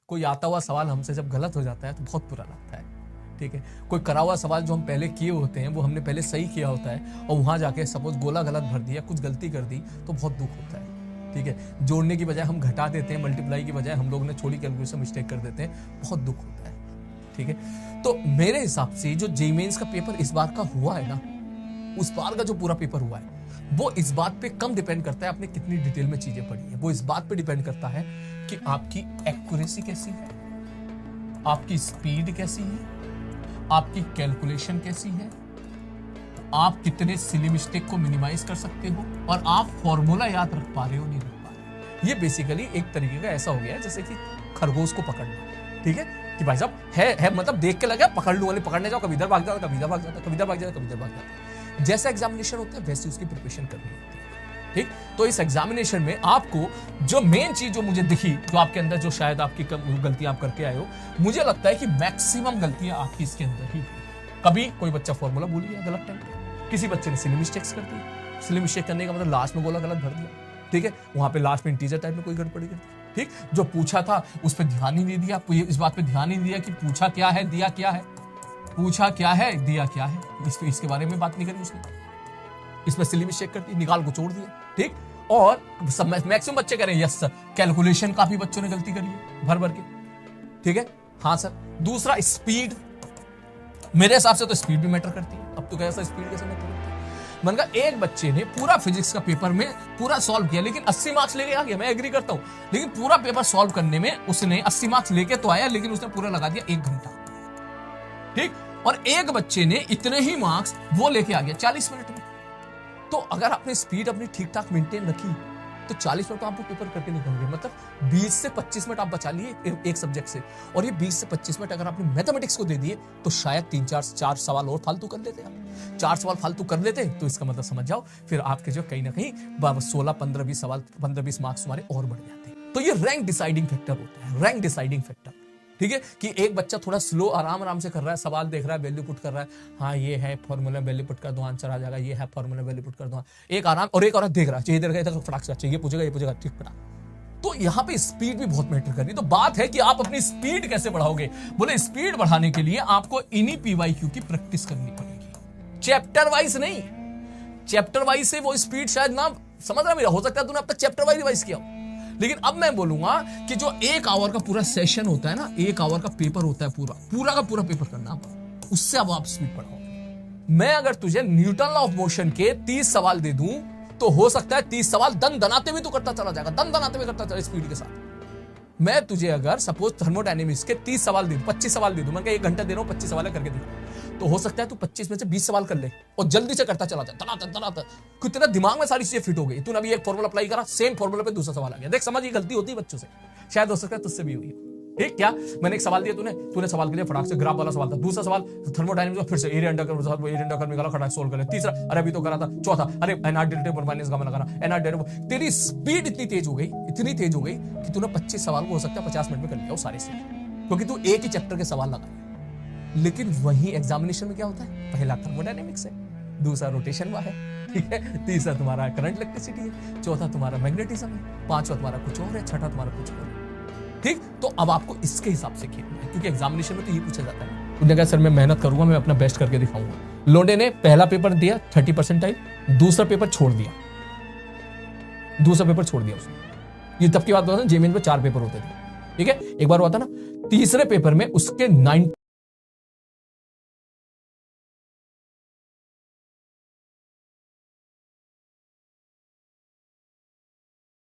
कोई आता हुआ सवाल हमसे जब गलत हो जाता है तो बहुत बुरा लगता है, ठीक है। कोई करा हुआ सवाल जो हम पहले किए होते हैं वो हमने पहले सही किया होता है और वहां जाके सपोज गोला गलत भर दिया, कुछ गलती कर दी तो बहुत दुख होता है, ठीक है। जोड़ने की बजाय हम घटा देते हैं, मल्टीप्लाई की बजाय हम लोग ने छोटी कैलकुलेशन मिस्टेक कर देते हैं, बहुत दुख होता है, ठीक है। तो मेरे हिसाब से जो जेईई मेंस का पेपर इस बार का हुआ है ना, उस बार का जो पूरा पेपर हुआ है वो इस बात पे कम डिपेंड करता है आपने कितनी डिटेल में चीजें पढ़ी है, वो इस बात पे डिपेंड करता है कि आपकी एक्यूरेसी कैसी है, आपकी स्पीड कैसी है, आपकी कैलकुलेशन कैसी है, आप कितने सिली मिस्टेक को मिनिमाइज कर सकते हो और आप फॉर्मूला याद रख पा रहे हो नहीं रख पा रहे। ये बेसिकली एक तरीके का ऐसा हो गया है जैसे कि खरगोश को पकड़ना, ठीक है, कि भाई साहब है मतलब देख के लगा पकड़ लूं, वाले पकड़ने जाओ, कभी इधर भाग जाता, कभी इधर भाग जाता, कभी इधर भाग जाता, कभी इधर भाग जाता। जैसा एग्जामिनेशन होता है वैसे उसकी प्रिपरेशन करनी होती है, ठीक। तो इस एग्जामिनेशन में आपको जो मेन चीज जो मुझे दिखी, जो आपके अंदर जो शायद आपकी गलतियां आप करके आए हो, मुझे लगता है कि मैक्सिमम गलतियां आपकी इसके अंदर ही। कभी कोई बच्चा फॉर्मूला भूल गया गलत टाइम पे, किसी बच्चे ने सिली मिस्टेक्स कर दी, सिली मिस्टेक करने का मतलब लास्ट में गोला गलत भर दिया, ठीक है, वहां पे लास्ट में इंटीजर टाइप में कोई गड़बड़ी कर दी, ठीक। जो पूछा था उस पर ध्यान ही नहीं दिया, इस बात पे ध्यान ही नहीं दिया कि पूछा क्या है दिया क्या है, पूछा क्या है दिया क्या है, इसके बारे में बात नहीं करी उसने, इसमें सिली मिस्टेक कर दी, निकाल को छोड़ दिया, ठीक। और मैक्सिमम बच्चे कह रहे हैं यस सर, कैलकुलेशन काफी बच्चों ने गलती करी है भर भर के, ठीक है, हाँ सर। दूसरा स्पीड, मेरे हिसाब से तो स्पीड भी मैटर करती है। अब तो कैसा स्पीड कैसे मैटर करती है, मैंने कहा एक बच्चे ने पूरा फिजिक्स का पेपर में पूरा सॉल्व किया लेकिन 80 मार्क्स लेके आ गया, मैं एग्री करता हूं, लेकिन पूरा पेपर सॉल्व करने में उसने 80 मार्क्स लेके तो आया लेकिन उसने पूरा लगा दिया 1 घंटा, ठीक। और एक बच्चे ने इतने ही मार्क्स वो लेके आ गया 40 मिनट में। तो अगर आपने स्पीड अपनी ठीक ठाक मेंटेन रखी तो 40 मिनट आपको पेपर करके निकलोगे, मतलब 20 से 25 मिनट आप बचा लिए एक सब्जेक्ट से, और ये 20 से 25 मिनट अगर आपने मैथमेटिक्स को दे दिए तो शायद 4 सवाल और फालतू कर लेते आप, 4 सवाल फालतू कर लेते तो इसका मतलब समझ जाओ फिर आपके जो कहीं ना कहीं 16, 15, 20 सवाल 15, 20 मार्क्स तुम्हारे और बढ़ जाते। तो ये रैंक डिसाइडिंग फैक्टर होता है, रैंक डिसाइडिंग फैक्टर, ठीक है, कि एक बच्चा थोड़ा स्लो आराम से कर रहा है, सवाल देख रहा है, वैल्यू पुट कर रहा है, हाँ ये है फॉर्मूला वैल्यू पुट कर दो आंसर आ जाएगा, ये है फॉर्मूला वैल्यू पुट कर दो, एक आराम, और एक और देख रहा है, चाहिए देख रहा है फटाक से चाहिए पूछेगा ये पूछेगा, ठीक पड़ा। तो यहाँ पे स्पीड भी बहुत मैटर कर रही है। तो बात है कि आप अपनी स्पीड कैसे बढ़ाओगे, बोले स्पीड बढ़ाने के लिए आपको इन्हीं पीवाईक्यू की प्रैक्टिस करनी पड़ेगी, चैप्टर वाइज नहीं, चैप्टर वाइज से वो स्पीड शायद ना समझ रहा मेरा, हो सकता है तूने अब तक चैप्टर वाइज रिवाइज किया, लेकिन अब मैं बोलूंगा कि जो 1 आवर का पूरा सेशन होता है ना, 1 आवर का पेपर होता है, पूरा का पूरा पेपर करना, उससे अब आप स्पीड बढ़ाओ। मैं अगर तुझे न्यूटन लॉ ऑफ मोशन के 30 सवाल दे दूं तो हो सकता है 30 सवाल दन दनाते हुए तू करता चला जाएगा, दन दनाते हुए करता चला स्पीड के साथ। मैं तुझे अगर सपोज थर्मोडायनेमिक्स के 30 सवाल दे दूं, 25 सवाल दे दूं, मैं 1 घंटा दे रहा हूं 25 सवाल करके दे, तो हो सकता है तू 25 में से 20 सवाल कर ले और जल्दी से करता चला जाए, दनादन कितना दिमाग में सारी चीजें फिट हो गई। तूने अभी एक फॉर्मूला अप्लाई करा, सेम फॉर्मूला पे दूसरा सवाल आ गया, देख समझ, ये गलती होती है बच्चों से, शायद हो सकता है तुझसे भी हुई, ठीक। क्या मैंने एक सवाल दिया, तूने सवाल के लिए फटाक से ग्राफ वाला सवाल था, दूसरा सवाल थर्मोडायनेमिक्स में फिर से area under curve, area under curve निकाला, खटाक सोल्व कर ले, तीसरा अरे अभी तो करा था, चौथा अरे एनआर डेल्टा माइनस गामा लगाना, एनआर डेल्टा। तेरी स्पीड इतनी तेज हो गई, इतनी तेज हो गई कि तूने 25 सवाल को हो सकता है 50 मिनट में कर लिया सारे से, क्योंकि तू एक ही चैप्टर के सवाल लगाया। लेकिन वही एग्जामिनेशन में क्या होता है, पहला थर्मोडायनेमिक्स है, दूसरा रोटेशन है, ठीक है, तीसरा तुम्हारा करंट इलेक्ट्रिसिटी है, चौथा तुम्हारा मैग्नेटिज्म है, पांचवा तुम्हारा कुछ और है, छठा तुम्हारा कुछ और है, ठीक। तो अब आपको इसके हिसाब से खेलना है, क्योंकि एग्जामिनेशन में तो ये पूछा जाता है। उन्होंने कहा सर मैं मेहनत करूंगा, मैं अपना बेस्ट करके दिखाऊंगा। लोंडे ने पहला पेपर दिया 30% दूसरा पेपर छोड़ दिया, उसने। ये तब की बात होता है, जेईई में 4 पेपर होते थे, ठीक है, एक बार हुआ था ना, तीसरे पेपर में उसके 90